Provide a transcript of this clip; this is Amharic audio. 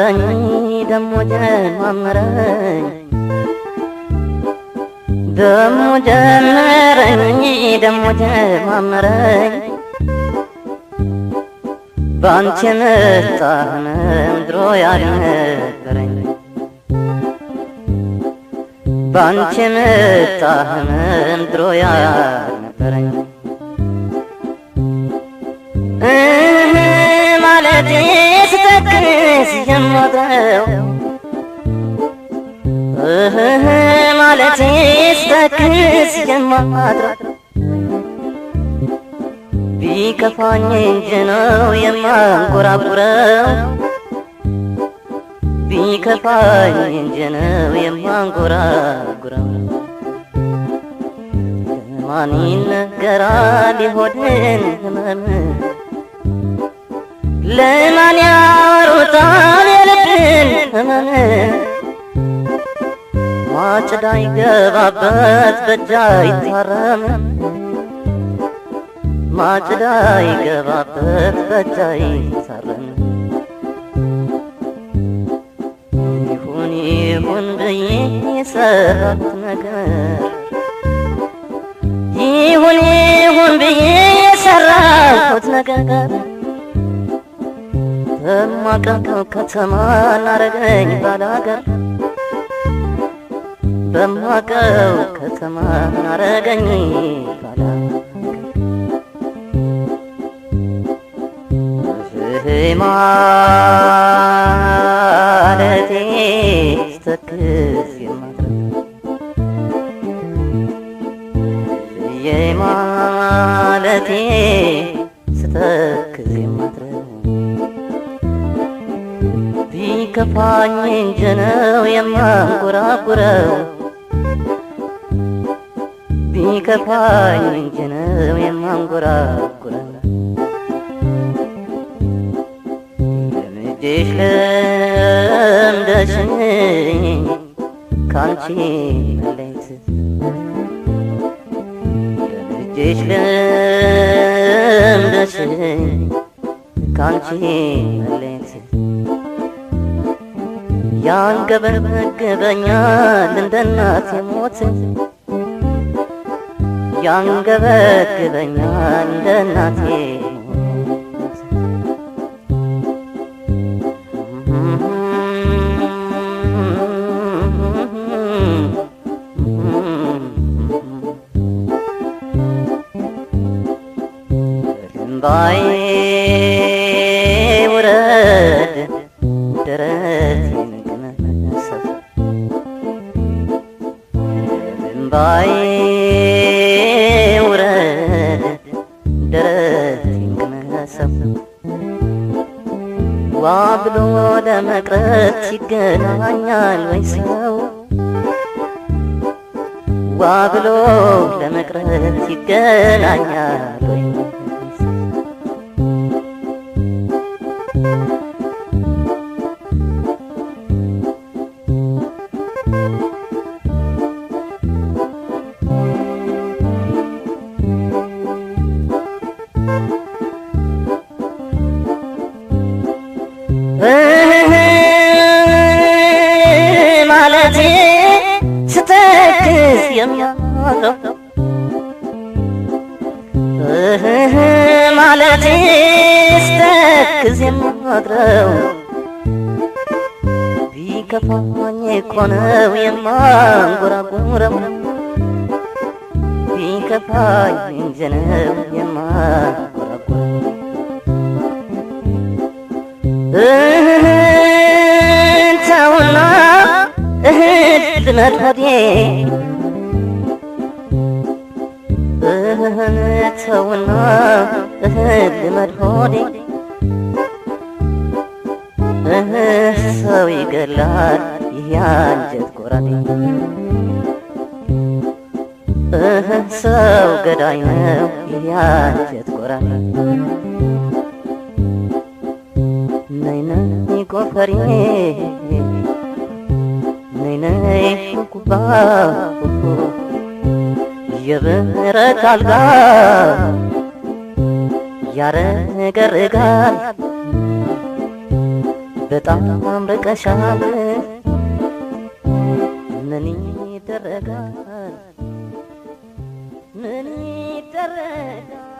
ደሞ ጀመረኝ ደሞ ጀመረኝ ደሞ ጀመረኝ ባንቺ መጣነ ድሮ ያልነበረኝ ባንቺ መጣነ ድሮ ያልነበረኝ ማለቴ ስተክስ የማድረው ማለቴ ስተክስ የማድረው ቢከፋኝ እንጂ ነው የማንጎራጉረው ቢከፋኝ እንጂ ነው የማንጎራጉረው ለማን ይነገራል የሆድን ህመም ለማን ያወሩታል የልብን ህመም ማጭዳ ይገባበት በእጅ አይታረም ማጭዳ ይገባበት በእጅ አይታረም ይሁን ይሁን ብዬ የሰራሁት ነገር ይሁን ይሁን ብዬ የሰራሁት ነገር በማቀው ከተማ ናረገኝ ባላገር በማቀው ከተማ ናረገኝ ባላገር ማለቴ ስተክስ የማድረግ ማለቴ ስተክስ የማድረግ ቢከፋኝ እንጂ ነው የማንጎራጉረው ቢከፋኝ እንጂ ነው የማንጎራጉረው ለምጄሽ ለምደሽኝ ካንቺ መለየት ለምጄሽ ለምደሽኝ ካንቺ መለየት ያንገበግበኛል እንደ እናቴ ሞት ያንገበግበኛል እንደ እናቴ እምባዬ ውረድ ደረቴን ቅመሰብ እምባዬ ውረድ ደረቴን ቅመሰብ ዋ ብሎ ለመቅረት ይገናኛል ወይ ሰው ዋ ብሎ ለመቅረት ይገናኛል ወይ ማለቴ ስተክስ የማድረው ማለቴ ስተክስ የማድረው ቢከፋኝ እኮ ነው የማንጎራጉረው ቢከፋኝ እንጂ ነው የማንጎራጉረው ተውና እህል መድሆዴ ተውና እህል መድሆዴ ሰው ይገላል ይህ አንጀት ጎራዴ ሰው ገዳይ ነው ይህ አንጀት ጎራዴ ነይ ነይ ጎፈሬ ነይ ነይ ኩባ የብረት አልጋ ያረገርጋል በጣም ርቀሻል ምን ይደረጋል ምን ይደረጋል